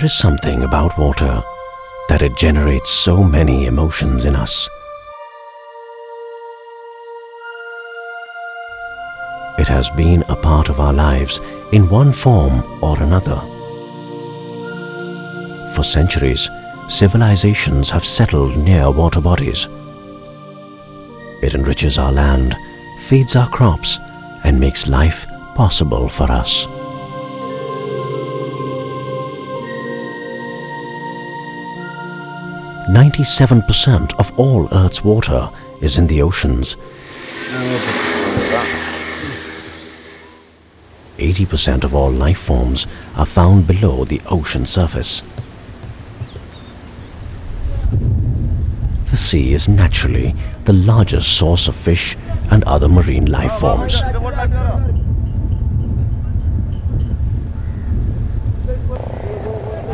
There is something about water that it generates so many emotions in us. It has been a part of our lives in one form or another. For centuries, civilizations have settled near water bodies. It enriches our land, feeds our crops, and makes life possible for us. "97% of all Earth's water is in the oceans. 80% of all life forms are found below the ocean surface. The sea is naturally the largest source of fish and other marine life forms.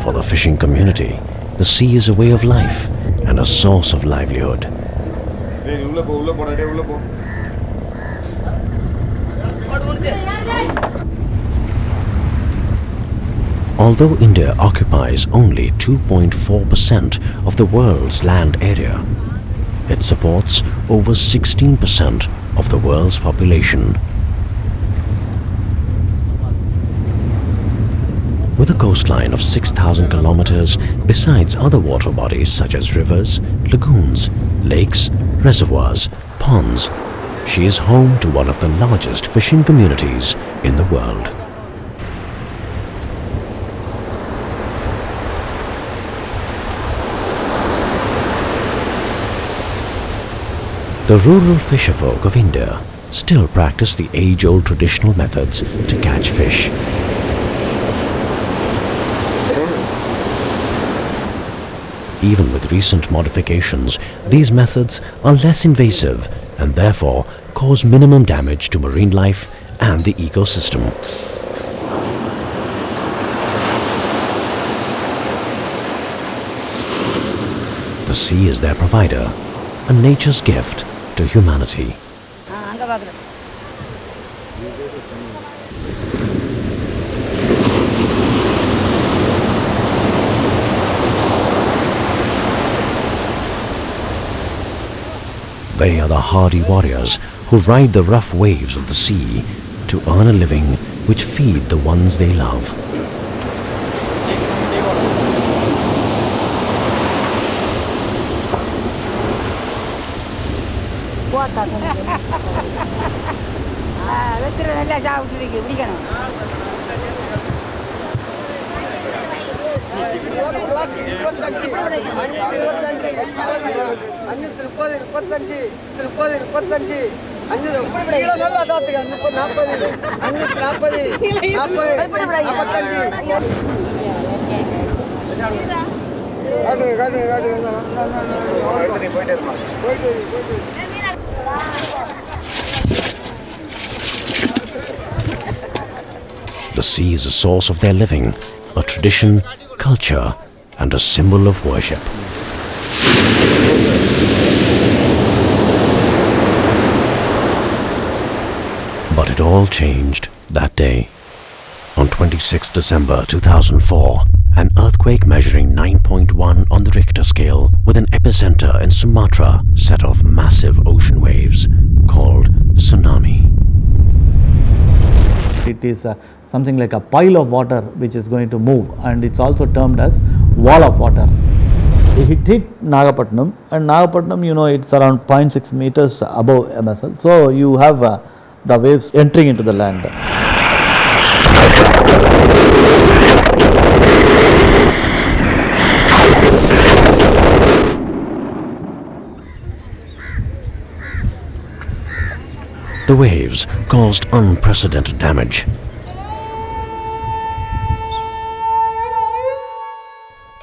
For the fishing community, the sea is a way of life and a source of livelihood. Although India occupies only 2.4% of the world's land area, it supports over 16% of the world's population. With a coastline of 6,000 kilometers, besides other water bodies such as rivers, lagoons, lakes, reservoirs, ponds, she is home to one of the largest fishing communities in the world. The rural fisherfolk of India still practice the age-old traditional methods to catch fish. Even with recent modifications, these methods are less invasive and therefore cause minimum damage to marine life and the ecosystem. The sea is their provider, a nature's gift to humanity. They are the hardy warriors who ride the rough waves of the sea to earn a living which feed the ones they love. The sea is a source of their living, a tradition, culture, and a symbol of worship. But it all changed that day. On 26 December 2004, an earthquake measuring 9.1 on the Richter scale with an epicenter in Sumatra set off massive ocean waves called Tsunami. It is something like a pile of water which is going to move, and it's also termed as wall of water. It hit Nagapattinam, and Nagapattinam, it's around 0.6 meters above MSL. So you have the waves entering into the land. The waves caused unprecedented damage.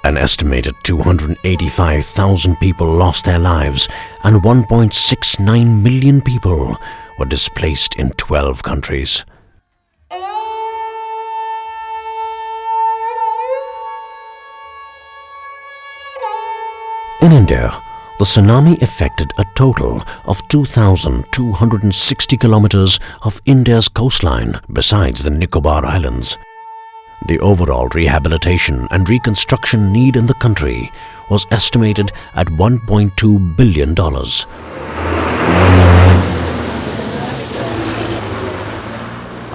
An estimated 285,000 people lost their lives and 1.69 million people were displaced in 12 countries. In India, the tsunami affected a total of 2,260 kilometers of India's coastline besides the Nicobar Islands. The overall rehabilitation and reconstruction need in the country was estimated at $1.2 billion.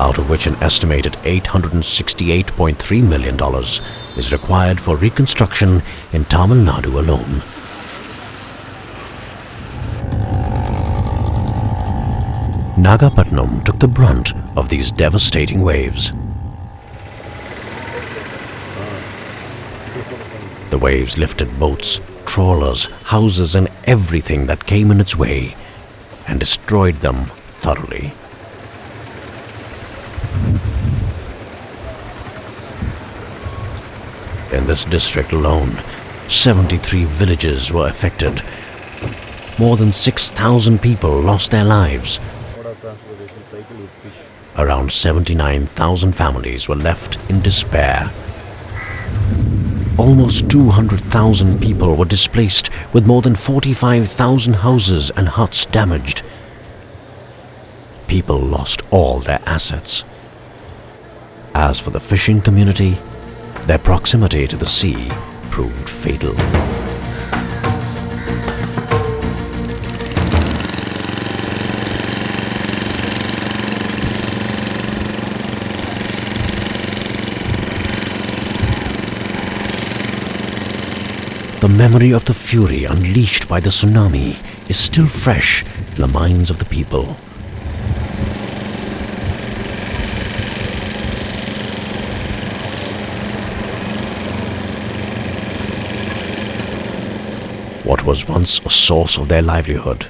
Out of which an estimated $868.3 million is required for reconstruction in Tamilnadu alone. Nagapattinam took the brunt of these devastating waves. The waves lifted boats, trawlers, houses and everything that came in its way and destroyed them thoroughly. In this district alone, 73 villages were affected. More than 6,000 people lost their lives. Around 79,000 families were left in despair. Almost 200,000 people were displaced, with more than 45,000 houses and huts damaged. People lost all their assets. As for the fishing community, their proximity to the sea proved fatal. The memory of the fury unleashed by the tsunami is still fresh in the minds of the people. What was once a source of their livelihood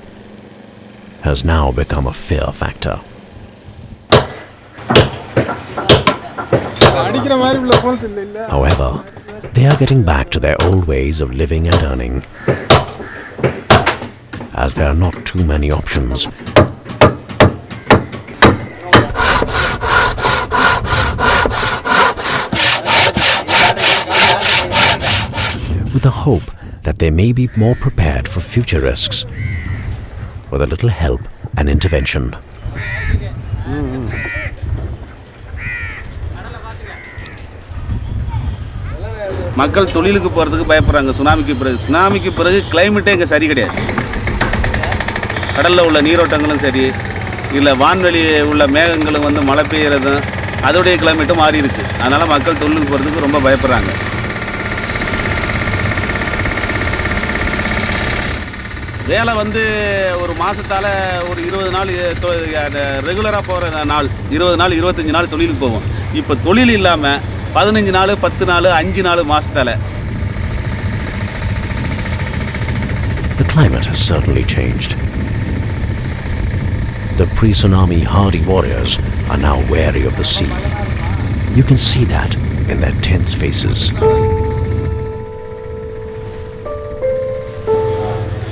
has now become a fear factor. However, they are getting back to their old ways of living and earning, as there are not too many options. With the hope that they may be more prepared for future risks, with a little help and intervention. மக்கள் தொழிலுக்கு போகிறதுக்கு பயப்படுறாங்க. சுனாமிக்கு பிறகு கிளைமேட்டே இங்கே சரி கிடையாது. கடலில் உள்ள நீரோட்டங்களும் சரி, இல்லை வான்வெளி உள்ள மேகங்களும் வந்து மழை பெய்யறதும் அதோடைய கிளைமேட்டும் மாறி இருக்கு. அதனால் மக்கள் தொழிலுக்கு போகிறதுக்கு ரொம்ப பயப்படுறாங்க. வேலை வந்து ஒரு மாதத்தால் ஒரு 20 நாள் ரெகுலராக போகிற நாள் 20 நாள் 25 நாள் தொழிலுக்கு போவோம். இப்போ தொழில் இல்லாமல் 15 நாள் 10 நாள் 5 நாள் மாசத்தால. The climate has certainly changed. The pre-tsunami hardy warriors are now wary of the sea. You can see that in their tense faces.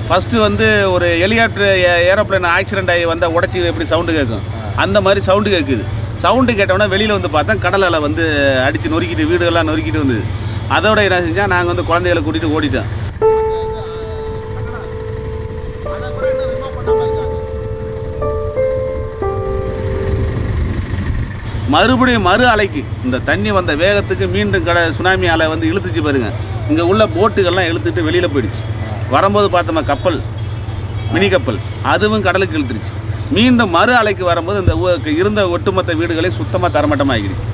First வந்து ஒரு ஹெலிகாப்டர் ஏரோப்ளேன் ஆக்சிடென்ட் ஆகி வந்தால் உடச்சி எப்படி சவுண்டு கேட்கும், அந்த மாதிரி சவுண்டு கேட்குது. சவுண்டு கேட்டோன்னா வெளியில் வந்து பார்த்தா கடல் அலை வந்து அடித்து நொறுக்கிட்டு வீடுகள்லாம் நொறுக்கிட்டு வந்தது. அதோட என்ன செஞ்சால் நாங்கள் வந்து குழந்தைகளை கூட்டிகிட்டு ஓடிட்டோம். மறுபடியும் மறு அலைக்கு இந்த தண்ணி வந்த வேகத்துக்கு மீண்டும் சுனாமி அலை வந்து இழுத்துச்சு பாருங்க. இங்கே உள்ள போட்டுகள்லாம் இழுத்துட்டு வெளியில் போயிடுச்சு. வரும்போது பார்த்தோமா கப்பல், மினி கப்பல், அதுவும் கடலுக்கு இழுத்துருச்சு. மீண்டும் மறு அலைக்கு வரும்போது இந்த இருந்த ஒட்டுமொத்த வீடுகளை சுத்தமாக தரமட்டமாகிடுச்சு.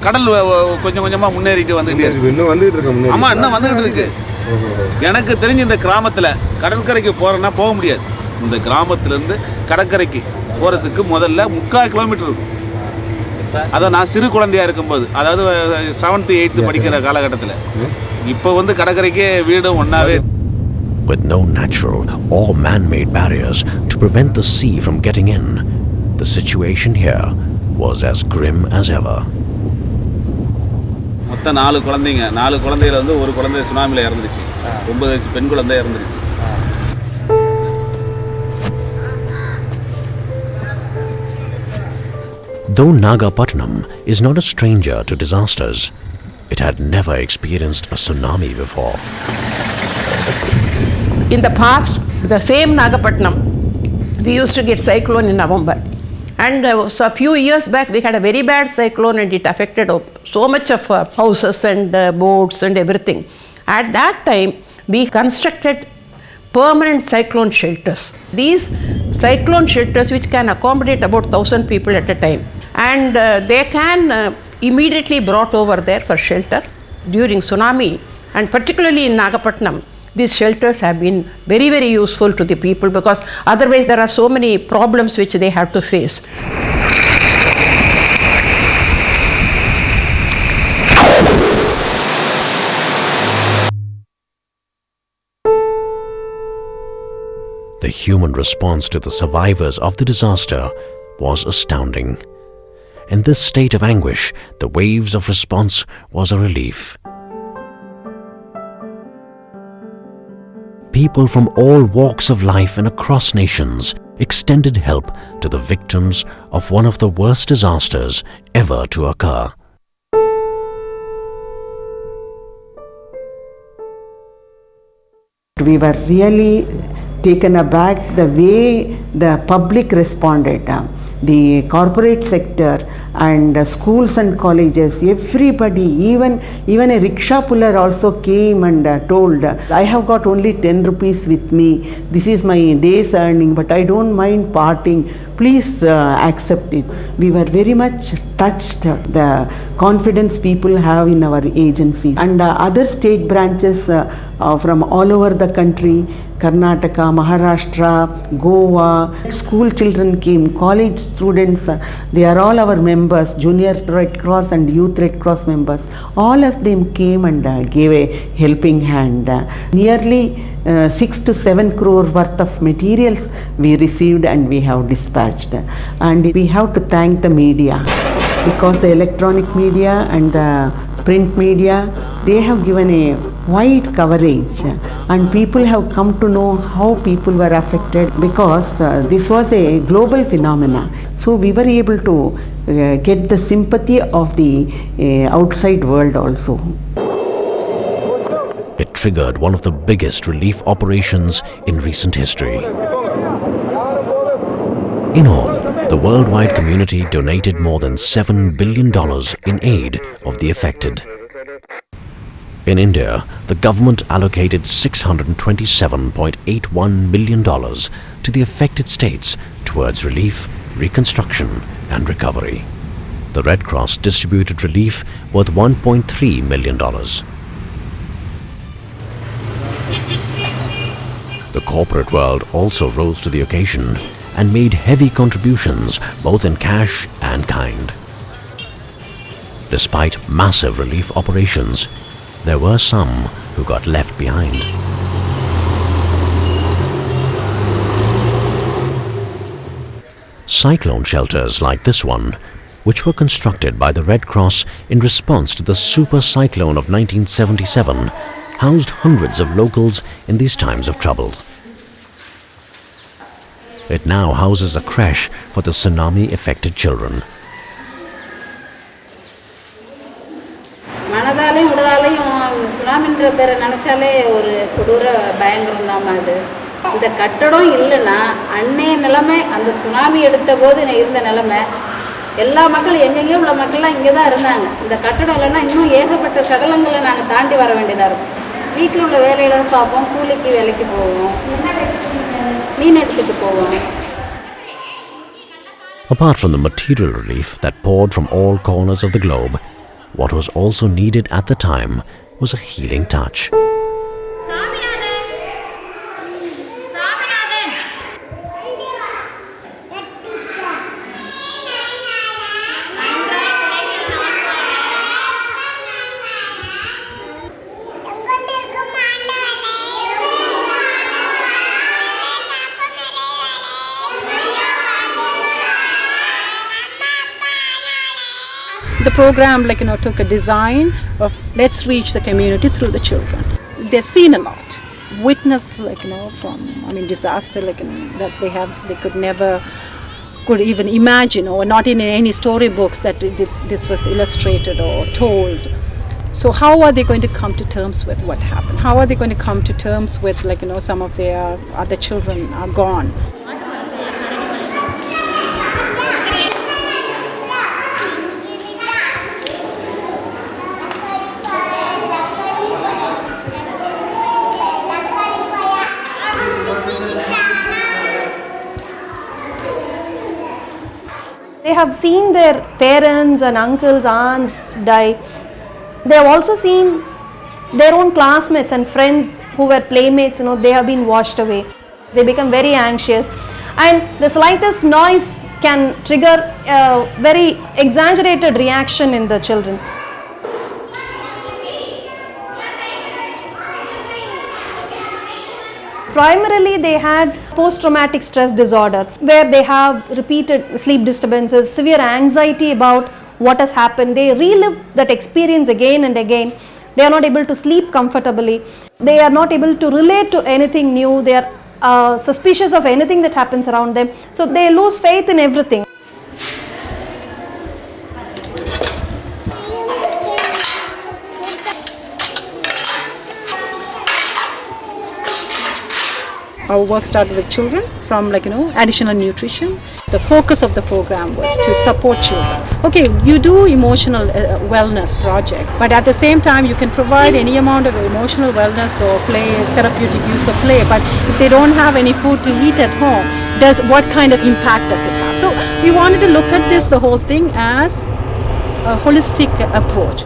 கடல் கொஞ்சம் கொஞ்சமாக முன்னேறிட்டு வந்துகிட்டே இருக்கு. ஆமாம், இன்னும் வந்துகிட்டு இருக்கு. எனக்கு தெரிஞ்சு இந்த கிராமத்தில் கடற்கரைக்கு போகிறேன்னா போக முடியாது. இந்த கிராமத்திலேருந்து கடற்கரைக்கு போகிறதுக்கு முதல்ல 3/4 கிலோமீட்டர் இருக்கும். அதை நான் சிறு குழந்தையாக இருக்கும்போது, அதாவது 7th 8th படிக்கிற காலகட்டத்தில். இப்போ வந்து கடற்கரைக்கே வீடும் ஒன்றாவே. With no natural or man-made barriers to prevent the sea from getting in, the situation here was as grim as ever. மொத்தம் 4 குழந்தைங்க. 4 குழந்தையில வந்து ஒரு குழந்தை சுனாமியில் இறந்துருச்சு. 9 வயசு பெண் குழந்தை இறந்துருச்சு. Though Nagapattinam is not a stranger to disasters, it had never experienced a tsunami before. In the past, the same Nagapattinam, we used to get cyclone in November. And so a few years back, we had a very bad cyclone and it affected so much of houses and boats and everything. At that time, we constructed permanent cyclone shelters. These cyclone shelters, which can accommodate about 1,000 people at a time, and they can immediately brought over there for shelter during tsunami, and particularly in Nagapattinam. These shelters have been very, very useful to the people, because otherwise there are so many problems which they have to face. The human response to the survivors of the disaster was astounding. In this state of anguish, the waves of response was a relief. People from all walks of life and across nations extended help to the victims of one of the worst disasters ever to occur. We were really taken aback the way the public responded. The corporate sector and schools and colleges, everybody, even a rickshaw puller also came and told, I have got only 10 rupees with me, this is my day's earning, but I don't mind parting, please accept it. We were very much touched, the confidence people have in our agencies. And other state branches from all over the country, Karnataka, Maharashtra, Goa, school children came, college students, they are all our members, Junior Red Cross and Youth Red Cross members. All of them came and gave a helping hand. Nearly 6 to 7 crore worth of materials we received and we have dispatched. And we have to thank the media, because the electronic media and the print media, they have given a wide coverage, and people have come to know how people were affected, because this was a global phenomena. So we were able to get the sympathy of the outside world also. It triggered one of the biggest relief operations in recent history. In all, the worldwide community donated more than $7 billion in aid of the affected. In India, the government allocated $627.81 million to the affected states towards relief, reconstruction and recovery. The Red Cross distributed relief worth $1.3 million. The corporate world also rose to the occasion and made heavy contributions both in cash and kind. Despite massive relief operations, there were some who got left behind. Cyclone shelters like this one, which were constructed by the Red Cross in response to the super cyclone of 1977, housed hundreds of locals in these times of trouble. It now houses a creche for the tsunami-affected children. மனதாலையும் உடலாலையும் சுனாமின்ற பேரை நினச்சாலே ஒரு கொடூர பயங்கரம் தான் அது. இந்த கட்டடம் இல்லைன்னா அன்னைய நிலைமை, அந்த சுனாமி எடுத்த போது இருந்த நிலைமை, எல்லா மக்களும் எங்கெங்கேயோ உள்ள மக்கள்லாம் இங்கே தான் இருந்தாங்க. இந்த கட்டடம் இல்லைன்னா இன்னும் ஏகப்பட்ட சடலங்களை நாங்கள் தாண்டி வர வேண்டியதாக இருக்கும். வீட்டில் உள்ள வேலையில பார்ப்போம், கூலிக்கு வேலைக்கு போவோம், மீன் எடுத்துகிட்டு போவோம். Apart from the material relief that poured from all corners of the globe, what was also needed at the time was a healing touch. The program, took a design of let's reach the community through the children. They've seen a lot, witnessed, from disaster, that they could never even imagine, or not in any storybooks that this was illustrated or told. So how are they going to come to terms with what happened? How are they going to come to terms with, some of their other children are gone? They have seen their parents and uncles, aunts die. They have also seen their own classmates and friends who were playmates, they have been washed away. They become very anxious, and the slightest noise can trigger a very exaggerated reaction in the children. Primarily, they had post-traumatic stress disorder, where they have repeated sleep disturbances, severe anxiety about what has happened. They relive that experience again and again. They are not able to sleep comfortably. They are not able to relate to anything new. They are suspicious of anything that happens around them. So they lose faith in everything. Our work started with children from additional nutrition. The focus of the program was to support children. Okay, you do emotional wellness project, but at the same time you can provide any amount of emotional wellness or play, therapeutic use of play, but if they don't have any food to eat at home, what kind of impact does it have? So we wanted to look at the whole thing as a holistic approach.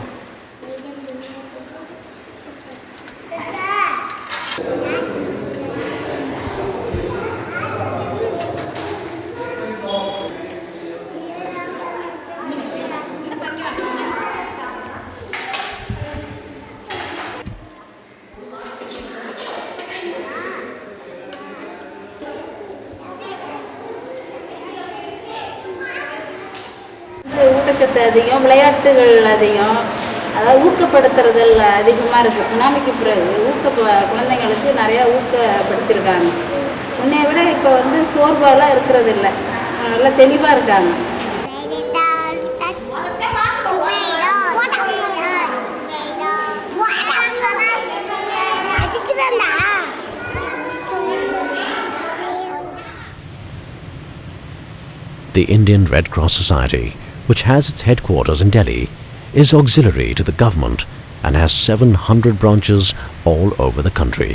ஊட்டச்சத்து அதிகம், விளையாட்டுகள் அதிகம், அதாவது ஊக்கப்படுத்துறதல் அதிகமாக இருக்குது. சுனாமிக்கு பிறகு குழந்தைங்களுக்கு நிறையா ஊக்கப்படுத்தியிருக்காங்க. முன்னைய விட இப்போ சோர்வாலாம் இருக்கிறது இல்லை, நல்லா தெளிவாக இருக்காங்க. The Indian Red Cross Society, which has its headquarters in Delhi, is auxiliary to the government and has 700 branches all over the country.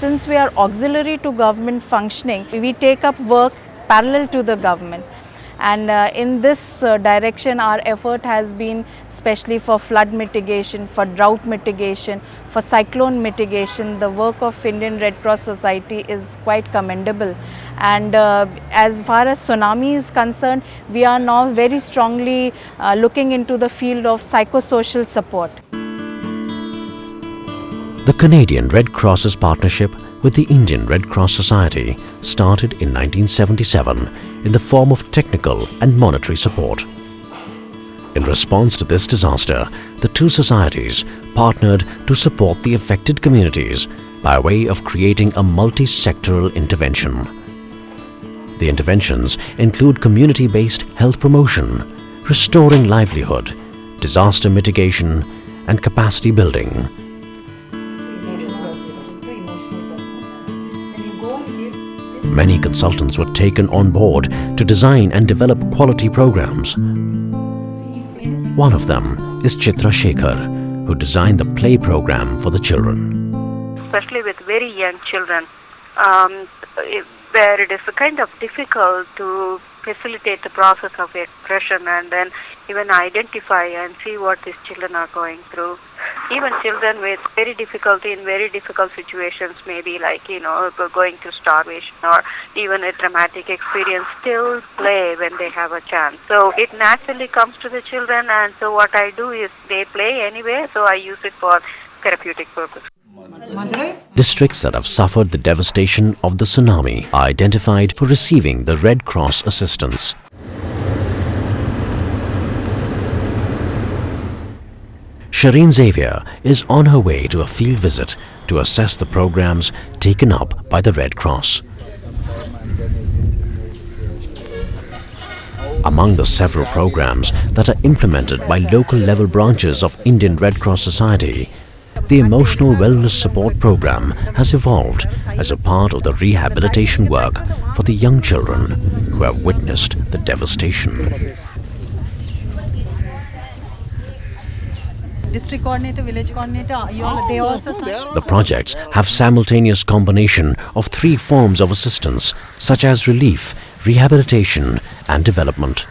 Since we are auxiliary to government functioning, we take up work parallel to the government. And in this direction, our effort has been especially for flood mitigation, for drought mitigation, for cyclone mitigation. The work of Indian Red Cross Society is quite commendable. And as far as tsunami is concerned, we are now very strongly looking into the field of psychosocial support. The Canadian Red Cross's partnership with the Indian Red Cross Society started in 1977 in the form of technical and monetary support. In response to this disaster, the two societies partnered to support the affected communities by way of creating a multi-sectoral intervention. The interventions include community-based health promotion, restoring livelihood, disaster mitigation, and capacity building. Many consultants were taken on board to design and develop quality programs. One of them is Chitra Shekhar, who designed the play program for the children. Especially with very young children, where it is kind of difficult to facilitate the process of expression and then even identify and see what these children are going through. Even children with very difficulty in very difficult situations, maybe going through starvation or even a traumatic experience, still play when they have a chance. So it naturally comes to the children, and so what I do is they play anyway, so I use it for therapeutic purpose. Districts that have suffered the devastation of the tsunami are identified for receiving the Red Cross assistance. Shireen Xavier is on her way to a field visit to assess the programs taken up by the Red Cross. Among the several programs that are implemented by local level branches of Indian Red Cross Society, the Emotional Wellness Support Program has evolved as a part of the rehabilitation work for the young children who have witnessed the devastation. District coordinator, village coordinator, they also sign. The projects have simultaneous combination of three forms of assistance such as relief, rehabilitation and development.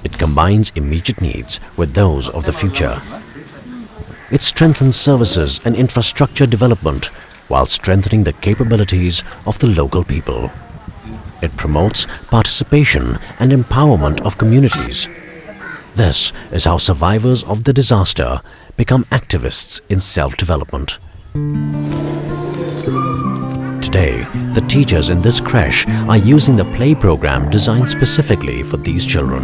It combines immediate needs with those of the future. It strengthens services and infrastructure development while strengthening the capabilities of the local people. It promotes participation and empowerment of communities. This is how survivors of the disaster become activists in self-development. Today, the teachers in this creche are using the play program designed specifically for these children.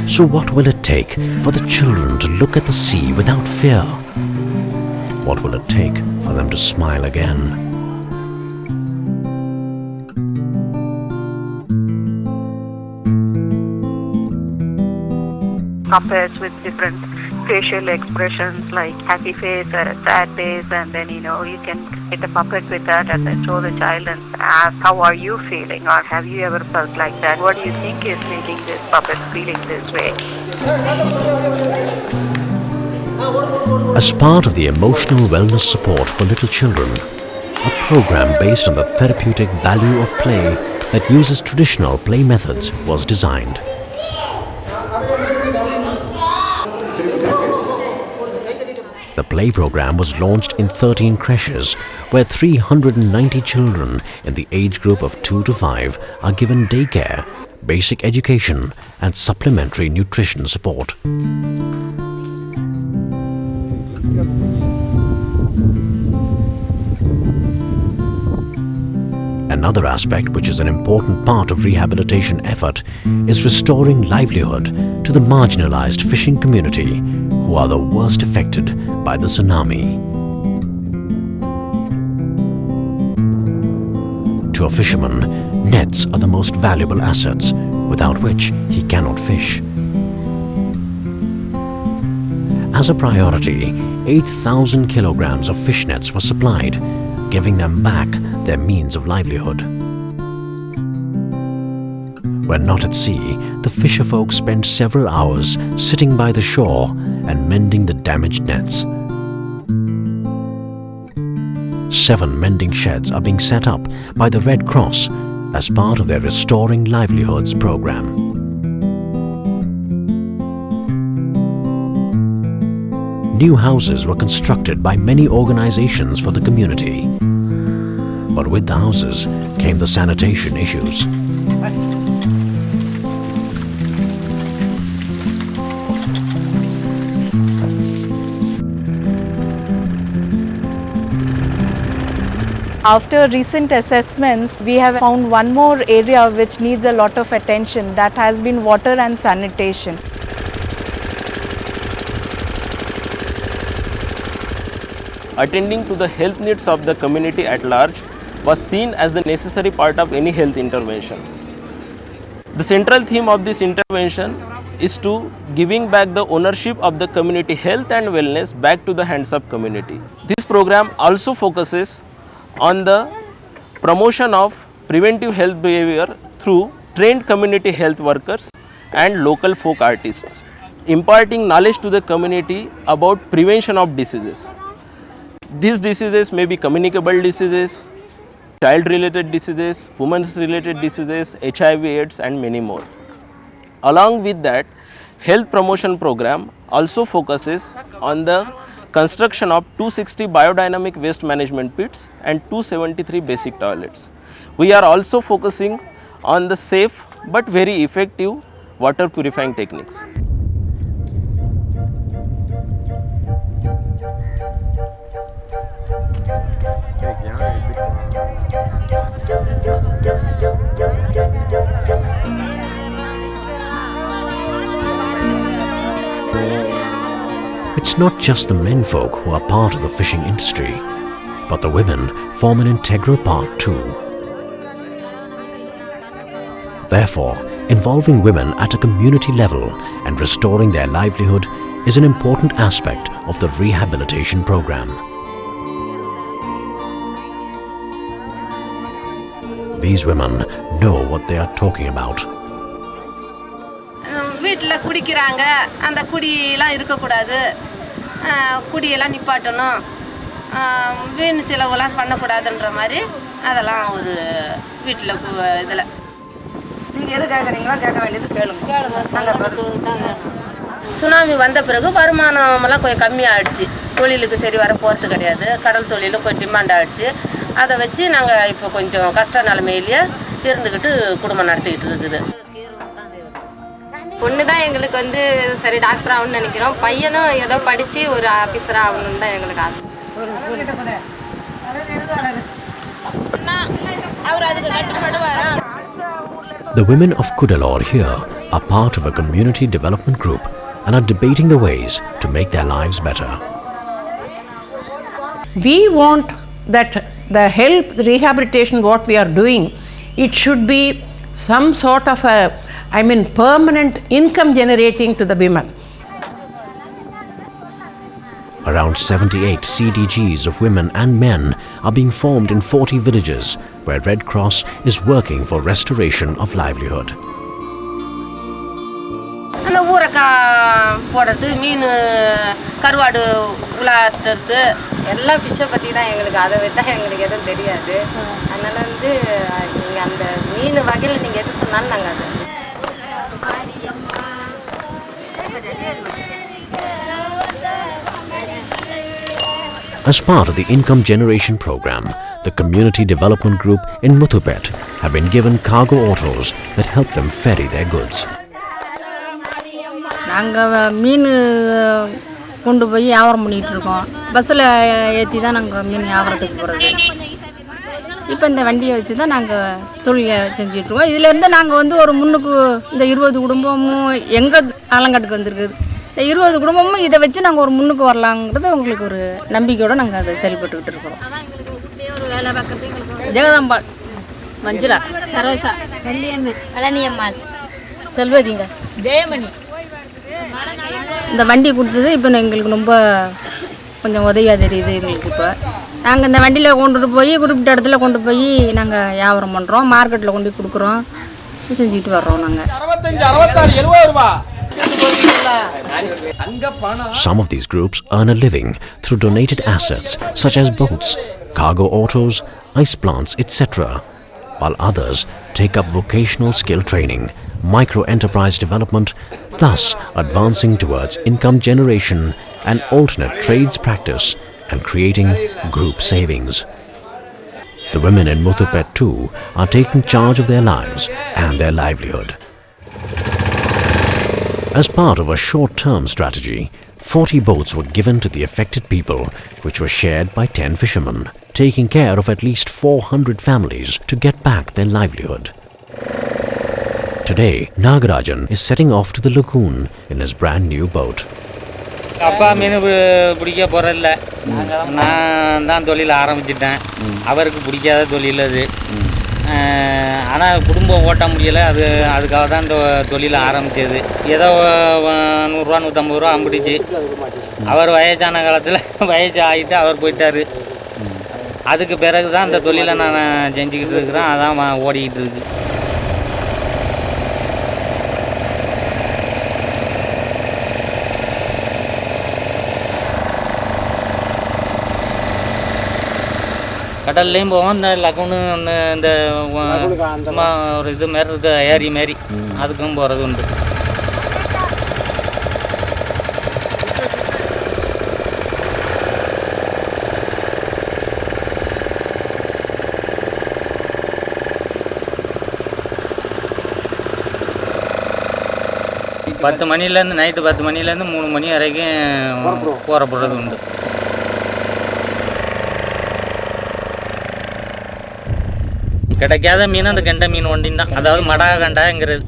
So what will it take for the children to look at the sea without fear? What will it take for them to smile again? Puppets with different facial expressions like happy face or a sad face, and then you can create a puppet with that and then show the child and ask, how are you feeling, or have you ever felt like that? What do you think is making this puppet feeling this way? As part of the emotional wellness support for little children, a program based on the therapeutic value of play that uses traditional play methods was designed. The play program was launched in 13 creches where 390 children in the age group of 2 to 5 are given daycare, basic education and supplementary nutrition support. Another aspect which is an important part of rehabilitation effort is restoring livelihood to the marginalized fishing community who are the worst affected by the tsunami. To a fisherman, nets are the most valuable assets, without which he cannot fish. As a priority, 8,000 kilograms of fish nets were supplied, giving them back their means of livelihood. When not at sea, the fisherfolk spend several hours sitting by the shore and mending the damaged nets. 7 mending sheds are being set up by the Red Cross as part of their Restoring Livelihoods program. New houses were constructed by many organizations for the community. But with the houses came the sanitation issues. After recent assessments, we have found one more area which needs a lot of attention, that has been water and sanitation. Attending to the health needs of the community at large was seen as the necessary part of any health intervention. The central theme of this intervention is to giving back the ownership of the community health and wellness back to the hands of community. This program also focuses on the promotion of preventive health behavior through trained community health workers and local folk artists, imparting knowledge to the community about prevention of diseases. These diseases may be communicable diseases, child-related diseases, women's-related diseases, HIV/AIDS and many more. Along with that, health promotion program also focuses on the construction of 260 biodynamic waste management pits and 273 basic toilets. We are also focusing on the safe but very effective water purifying techniques. It's not just the menfolk who are part of the fishing industry, but the women form an integral part too. Therefore, involving women at a community level and restoring their livelihood is an important aspect of the rehabilitation program. These women know what they are talking about. வீட்டில் குடிக்கிறாங்க, அந்த குடியெல்லாம் இருக்கக்கூடாது, குடியெல்லாம் நிப்பாட்டணும், வீண் செலவுலாம் பண்ணக்கூடாதுன்ற மாதிரி அதெல்லாம் ஒரு வீட்டில் இதில் நீங்கள் எது கேட்குறீங்களோ கேட்க வேண்டியது கேளுங்க. சுனாமி வந்த பிறகு வருமானமெல்லாம் கொஞ்சம் கம்மியாகிடுச்சு. தொழிலுக்கு சரி வர போகிறது கிடையாது. கடல் தொழிலும் கொஞ்சம் டிமாண்ட் ஆகிடுச்சு. அதை வச்சு நாங்கள் இப்போ கொஞ்சம் கஷ்ட நிலைமையிலேயே இருந்துக்கிட்டு குடும்பம் நடத்திக்கிட்டு இருக்குது. பொண்ணு தான் எங்களுக்கு வந்து சரி டாக்டர் ஆகணும்னு நினைக்கிறோம். பையனும் ஏதோ படித்து ஒரு ஆஃபீஸராக ஆகணும்னு தான் எங்களுக்கு ஆசை. The women of Kudalur here are part of a community development group and are debating the ways to make their lives better. We want that the help, the rehabilitation what we are doing, it should be some sort of a, permanent income generating to the women. Around 78 CDGs of women and men are being formed in 40 villages where Red Cross is working for restoration of livelihood. அந்த ஊரக்கா போடுறது, மீன் கருவாடு உலாட்டுறது, எல்லா ஃபிஷ்ஷை பற்றி தான் எங்களுக்கு, அதை விட்டால் எங்களுக்கு எதுவும் தெரியாது. அதனால் வந்து நீங்கள் அந்த மீன் வகையில் நீங்கள் எது சொன்னாலும் நாங்கள் அது. As part of the income generation program, the community development group in Muthupet have been given cargo autos that help them ferry their goods. நாங்கள் மீன் கொண்டு போய் வியாபாரம் பண்ணிகிட்டு இருக்கோம். பஸ்ஸில் ஏற்றி தான் நாங்கள் மீன் வியாபாரத்துக்கு போகிறது. இப்போ இந்த வண்டியை வச்சு தான் நாங்கள் தொழிலை செஞ்சிட்ருக்கோம். இதிலேருந்து நாங்கள் வந்து ஒரு முன்னுக்கு இந்த 20 குடும்பமும் எங்கள் ஆலங்காட்டுக்கு வந்திருக்குது. இந்த 20 குடும்பமும் இதை வச்சு நாங்கள் ஒரு முன்னுக்கு வரலாங்கிறது உங்களுக்கு ஒரு நம்பிக்கையோடு நாங்கள் அதை செயல்பட்டுக்கிட்டு இருக்கிறோம். ஜெகதாம்பாள், மஞ்சுளா, சரோசா, வெள்ளியம்மாள், பழனியம்மாள், செல்வதிங்க, ஜெயமணி. இந்த வண்டி கொடுத்தது இப்போ எங்களுக்கு ரொம்ப கொஞ்சம் உதவியாக தெரியுது எங்களுக்கு. இப்போ நாங்கள் இந்த வண்டியில் கொண்டுட்டு போய் குறிப்பிட்ட இடத்துல கொண்டு போய் நாங்கள் வியாபாரம் பண்ணுறோம். மார்க்கெட்டில் கொண்டு போய் கொடுக்குறோம், செஞ்சுக்கிட்டு வர்றோம். நாங்கள் Some of these groups earn a living through donated assets such as boats, cargo autos, ice plants, etc., while others take up vocational skill training, micro-enterprise development, thus advancing towards income generation and alternate trades practice and creating group savings. The women in Muthupet too are taking charge of their lives and their livelihood. As part of a short-term strategy, 40 boats were given to the affected people, which were shared by 10 fishermen, taking care of at least 400 families to get back their livelihood. Today, Nagarajan is setting off to the lagoon in his brand new boat. அப்பா மீன் பிடிக்க போகிறதில்ல, நான் தான் தொழில் ஆரம்பிச்சிட்டேன். அவருக்கு பிடிக்காத தொழில் அது. ஆனால் குடும்பம் ஓட்ட முடியலை. அதுக்காக தான் இந்த தொழிலை ஆரம்பித்தது. ஏதோ 100 ரூபா 150 ரூபா அம்பிடுச்சு. அவர் வயசான காலத்தில் வயசு ஆகிட்டு அவர் போயிட்டார். அதுக்கு பிறகு தான் இந்த தொழிலை நான் செஞ்சுக்கிட்டு இருக்கிறேன். அதான் ஓடிக்கிட்டு இருக்கு. கடல்லையும் போவோம். இந்த லகுனு ஒன்று இந்த சும்மா ஒரு இது மாரி இருக்குது, ஏரி மாரி, அதுக்கும் போகிறது உண்டு. நைட்டு 10 மணிலேருந்து 3 மணி வரைக்கும் போகிறப்படுறது உண்டு. கிடைக்காத மீன் அந்த கெண்டை மீன் ஒன்றின் தான். அதாவது மடாகண்டாங்கிறது.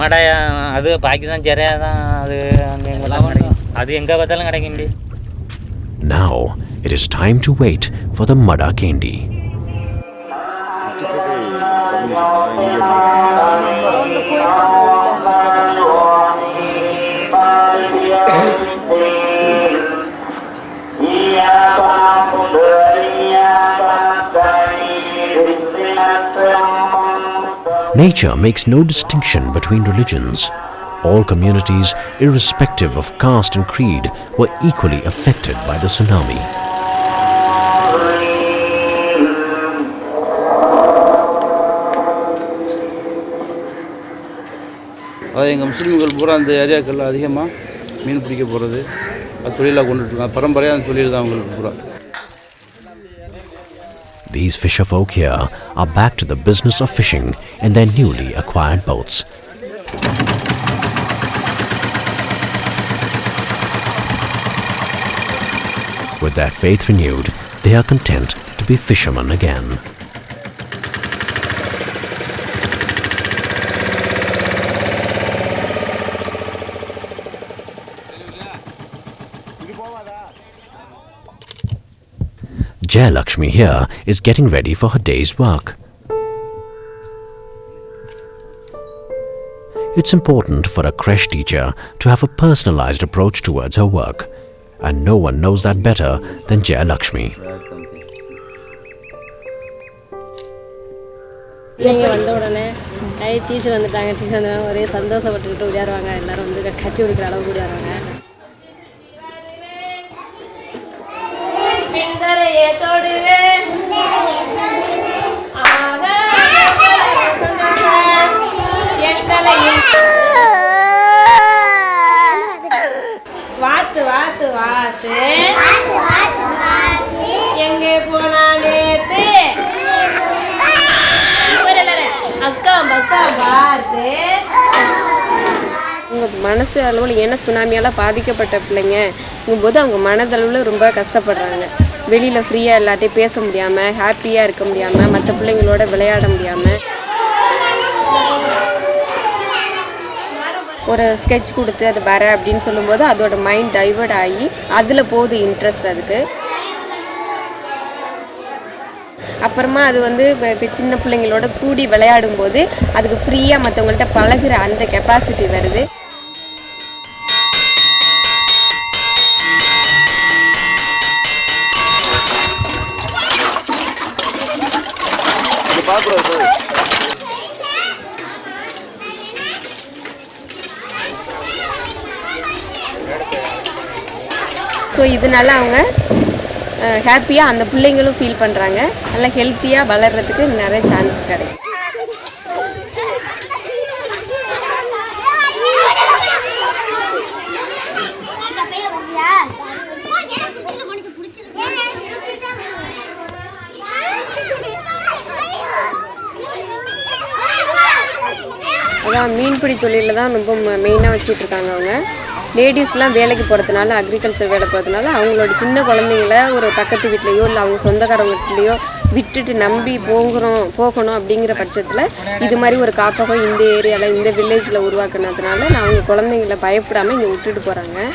மடாயா அது பாக்கிதான் சரியா தான். அது கிடைக்கும். அது எங்கே பார்த்தாலும் கிடைக்க முடியும். Now it is time to wait for the Mada Kendi. Nature makes no distinction between religions. All communities, irrespective of caste and creed, were equally affected by the tsunami. எங்கள் முஸ்லீம்கள் பூரா அந்த ஏரியாக்களில் அதிகமாக மீன் பிடிக்க போகிறது தொழிலாக கொண்டுட்ருக்காங்க. பரம்பரையாக அந்த தொழில் தான் அவங்களுக்கு பூரா. These fisherfolk here are back to the business of fishing in their newly acquired boats. With their faith renewed, they are content to be fishermen again. Jayalakshmi here is getting ready for her day's work. It's important for a creche teacher to have a personalized approach towards her work, and no one knows that better than Jayalakshmi. பிள்ளைங்க வந்த உடனே teacher வந்துட்டாங்க, teacher வந்தாங்க ஒரே சந்தோஷப்பட்டுக்கிட்டு விளையாடுவாங்க. எல்லாரும் வந்து கட்டி பிடிக்கிற அளவுக்கு விளையாடுவாங்க. வாத்து வாத்து வாத்து எங்கே போனா நேத்து அக்கா அக்கா பார்த்து உங்கள் மனசு அளவில் ஏன்னா சுனாமியால் பாதிக்கப்பட்ட பிள்ளைங்கங்கும்போது அவங்க மனதளவில் ரொம்ப கஷ்டப்படுறாங்க. வெளியில் ஃப்ரீயாக எல்லாத்தையும் பேச முடியாமல், ஹாப்பியாக இருக்க முடியாமல், மற்ற பிள்ளைங்களோட விளையாட முடியாமல் ஒரு ஸ்கெட்ச் கொடுத்து அது வர அப்படின்னு சொல்லும்போது அதோட மைண்ட் டைவர்ட் ஆகி அதில் போகுது இன்ட்ரெஸ்ட் அதுக்கு. அப்புறமா அது வந்து இப்போ சின்ன பிள்ளைங்களோட கூடி விளையாடும் போது அதுக்கு ஃப்ரீயாக மற்றவங்கள்ட்ட பழகுற அந்த கெப்பாசிட்டி வருது. ஸோ இதனால அவங்க ஹாப்பியாக அந்த பிள்ளைங்களும் ஃபீல் பண்ணுறாங்க. நல்லா ஹெல்த்தியாக வளர்கிறதுக்கு நிறைய சான்சஸ் கிடைக்கும். அதான் மீன்பிடி தொழிலில் தான் ரொம்ப மெயினாக வச்சிட்ருக்காங்க அவங்க. லேடிஸ்லாம் வேலைக்கு போகிறதுனால, அக்ரிகல்ச்சர் வேலை போகிறதுனால அவங்களோட சின்ன குழந்தைங்கள ஒரு பக்கத்து வீட்லேயோ இல்லை அவங்க சொந்தக்காரங்க வீட்லேயோ விட்டுட்டு நம்பி போகணும் அப்படிங்கிற பட்சத்தில் இது மாதிரி ஒரு காப்பகம் இந்த ஏரியாவில் இந்த வில்லேஜில் உருவாக்குனதுனால அவங்க குழந்தைங்கள பயப்படாமல் இங்கே விட்டுட்டு போகிறாங்க.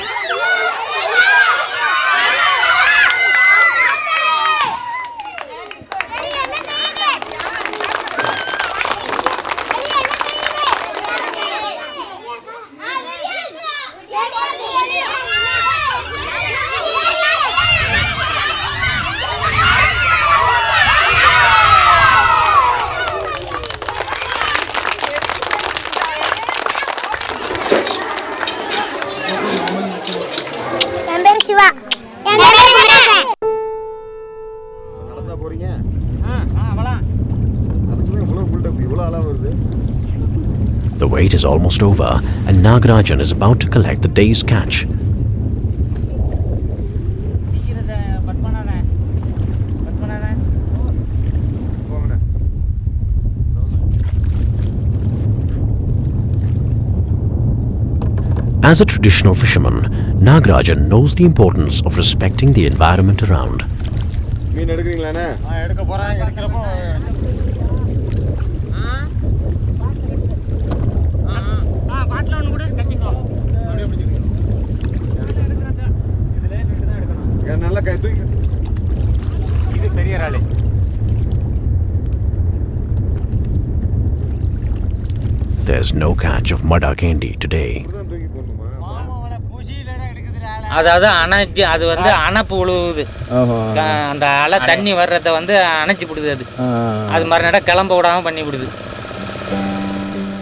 The wait is almost over and Nagarajan is about to collect the day's catch. As a traditional fisherman, Nagarajan knows the importance of respecting the environment around. மீன் எடுக்கிறீங்களாண்ணே? எடுக்க போகிறேன். எடுக்கிறப்போ பாட்டில் ஒன்று கூட கட்டிக்கோ. அப்படியே பிடிச்சிக்கணும். இதில் 2 தான் எடுக்கணும். நல்லா கை தூக்கி. இது பெரிய இறால். There's no catch of mudda candy today. அதாவது அணைச்சி அது வந்து அணைப்பு உழுவுது. அந்த அலை தண்ணி வர்றத வந்து அணைச்சி விடுது. அது மறுநடை கிளம்ப விடாமல் பண்ணி விடுது.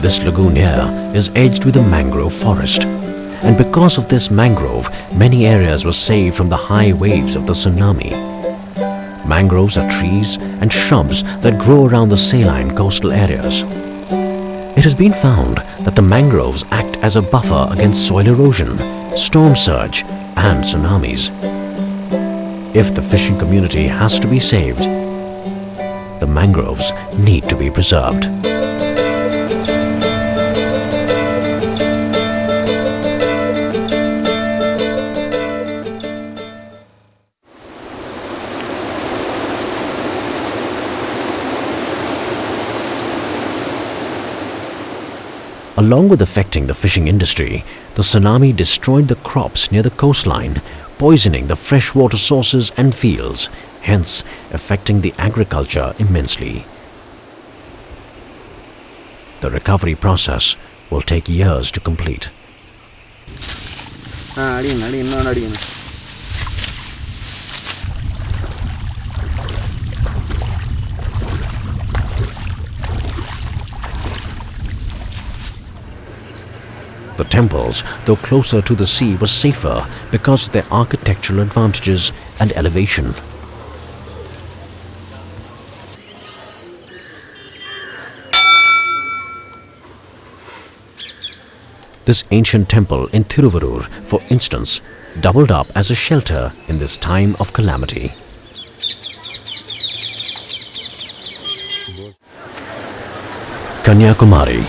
This lagoon here is edged with a mangrove forest. And because of this mangrove, many areas were saved from the high waves of the tsunami. Mangroves are trees and shrubs that grow around the saline coastal areas. It has been found that the mangroves act as a buffer against soil erosion, storm surge, and tsunamis. If the fishing community has to be saved, the mangroves need to be preserved. Along with affecting the fishing industry, the tsunami destroyed the crops near the coastline, poisoning the freshwater sources and fields, hence affecting the agriculture immensely. The recovery process will take years to complete. The temples, though closer to the sea, were safer because of their architectural advantages and elevation. This ancient temple in Thiruvarur, for instance, doubled up as a shelter in this time of calamity. Kanyakumari,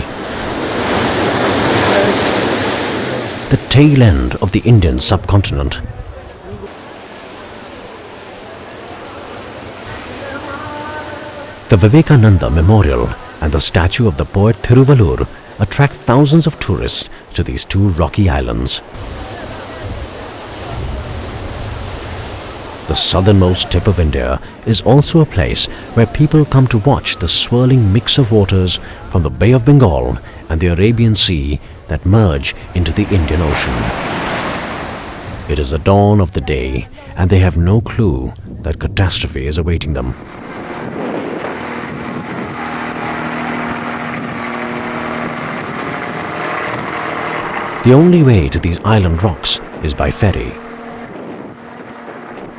the tail end of the Indian subcontinent. The Vivekananda Memorial and the statue of the poet Thiruvalur attract thousands of tourists to these two rocky islands. The southernmost tip of India is also a place where people come to watch the swirling mix of waters from the Bay of Bengal and the Arabian Sea that merge into the Indian Ocean. It is the dawn of the day, and they have no clue that catastrophe is awaiting them. The only way to these island rocks is by ferry.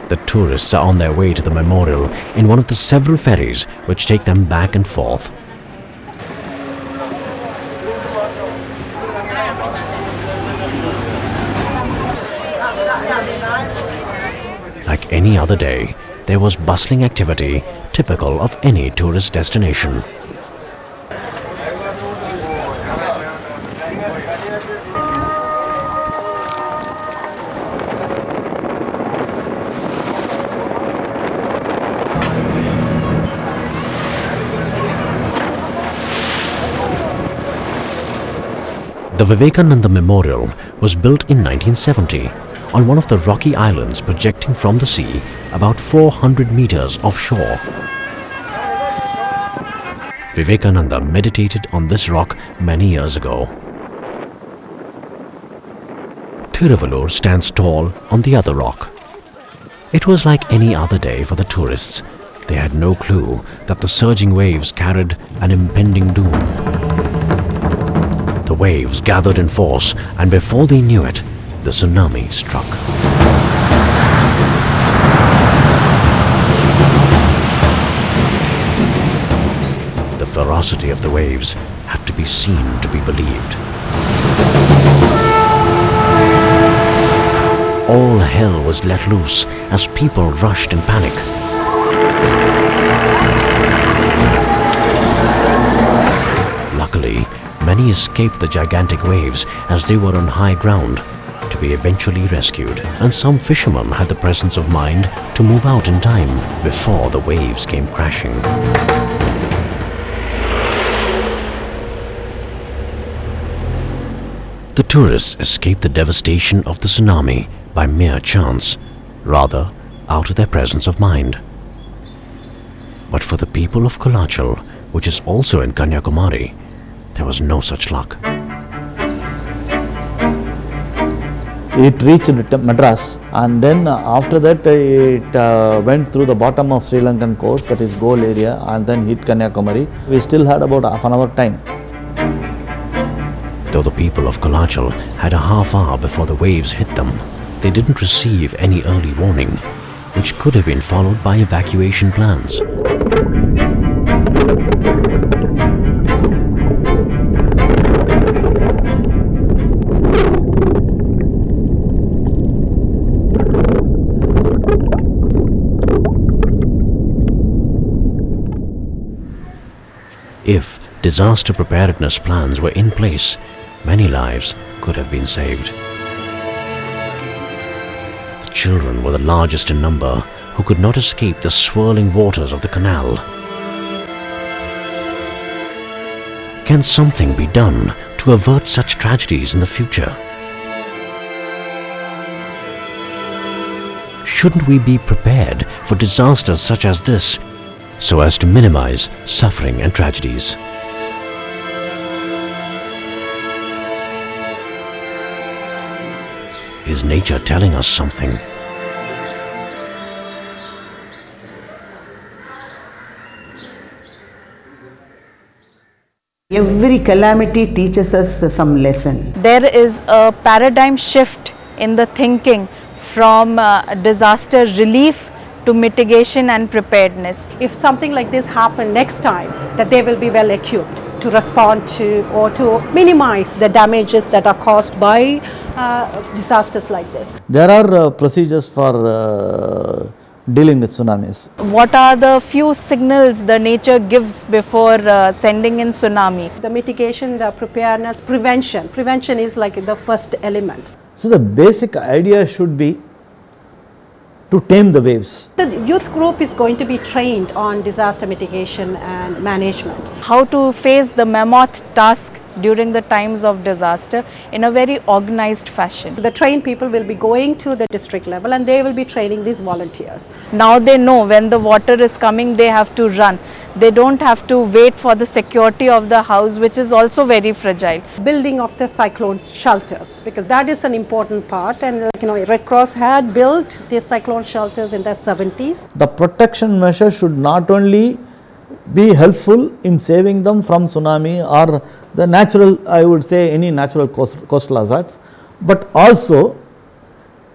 The tourists are on their way to the memorial in one of the several ferries which take them back and forth. Like any other day, there was bustling activity typical of any tourist destination. The Vivekananda Memorial was built in 1970 on one of the rocky islands projecting from the sea about 400 meters offshore. Vivekananda meditated on this rock many years ago. Thiruvalur stands tall on the other rock. It was like any other day for the tourists. They had no clue that the surging waves carried an impending doom. The waves gathered in force, and before they knew it, the tsunami struck. The ferocity of the waves had to be seen to be believed. All hell was let loose as people rushed in panic. Luckily, many escaped the gigantic waves as they were on high ground to be eventually rescued, and some fishermen had the presence of mind to move out in time before the waves came crashing. The tourists escaped the devastation of the tsunami by mere chance, rather out of their presence of mind. But for the people of Kolachal, which is also in Kanyakumari, there was no such luck. It reached Madras, and then after that it went through the bottom of Sri Lankan coast, that is Goal area, and then hit Kanyakumari. We still had about half an hour time. Though the people of Kolachal had a half hour before the waves hit them, they didn't receive any early warning, which could have been followed by evacuation plans. If disaster preparedness plans were in place, many lives could have been saved. The children were the largest in number, who could not escape the swirling waters of the canal. Can something be done to avert such tragedies in the future? Shouldn't we be prepared for disasters such as this, so as to minimize suffering and tragedies? Is nature telling us something? Every calamity teaches us some lesson. There is a paradigm shift in the thinking from disaster relief to mitigation and preparedness. If something like this happens next time, that they will be well equipped to respond to or to minimize the damages that are caused by disasters like this. There are procedures for dealing with tsunamis. What are the few signals the nature gives before sending in tsunami? The mitigation, the preparedness, prevention. Prevention is like the first element. So the basic idea should be to tame the waves. The youth group is going to be trained on disaster mitigation and management. How to face the mammoth task during the times of disaster in a very organized fashion. The trained people will be going to the district level and they will be training these volunteers. Now they know when the water is coming, they have to run. They don't have to wait for the security of the house, which is also very fragile. Building of the cyclone shelters, because that is an important part, and Red Cross had built these cyclone shelters in the 70s. The protection measure should not only be helpful in saving them from tsunami or the natural, I would say any natural coastal hazards, but also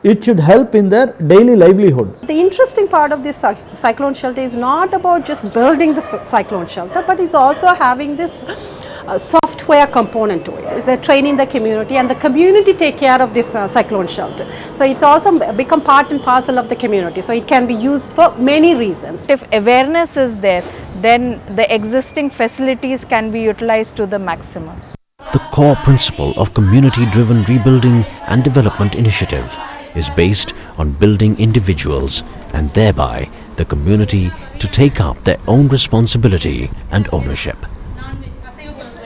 it should help in their daily livelihood. The interesting part of this cyclone shelter is not about just building the cyclone shelter, but is also having this software component to it. They're training the community and the community take care of this cyclone shelter. So it's also become part and parcel of the community. So it can be used for many reasons. If awareness is there, then the existing facilities can be utilized to the maximum. The core principle of community-driven rebuilding and development initiative is based on building individuals and thereby the community to take up their own responsibility and ownership.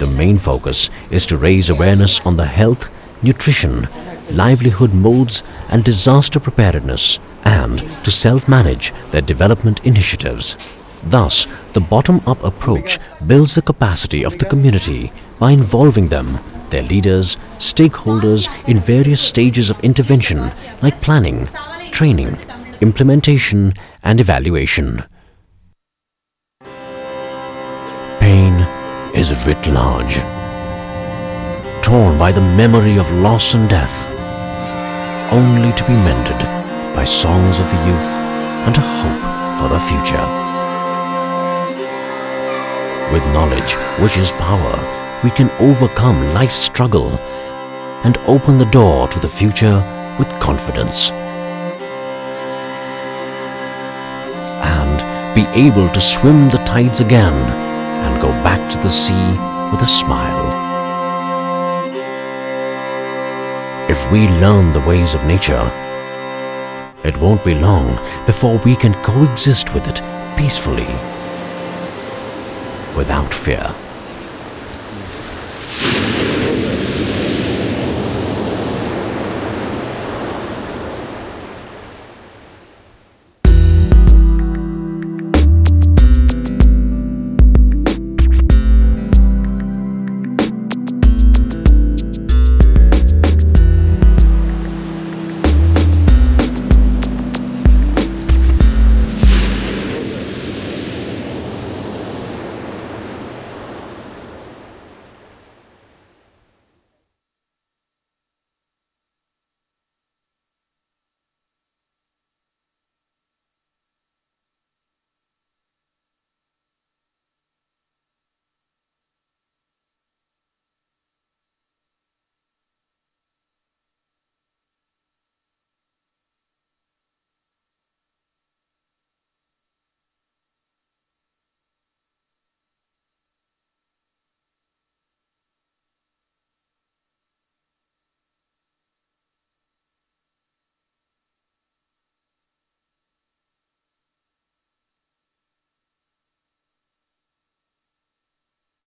The main focus is to raise awareness on the health, nutrition, livelihood modes and disaster preparedness and to self-manage their development initiatives. Thus, the bottom-up approach builds the capacity of the community by involving them, their leaders, stakeholders in various stages of intervention like planning, training, implementation and evaluation. Pain is writ large, torn by the memory of loss and death, only to be mended by songs of the youth and a hope for the future. With knowledge, which is power, we can overcome life's struggle and open the door to the future with confidence. And be able to swim the tides again and go back to the sea with a smile. If we learn the ways of nature, it won't be long before we can coexist with it peacefully, without fear.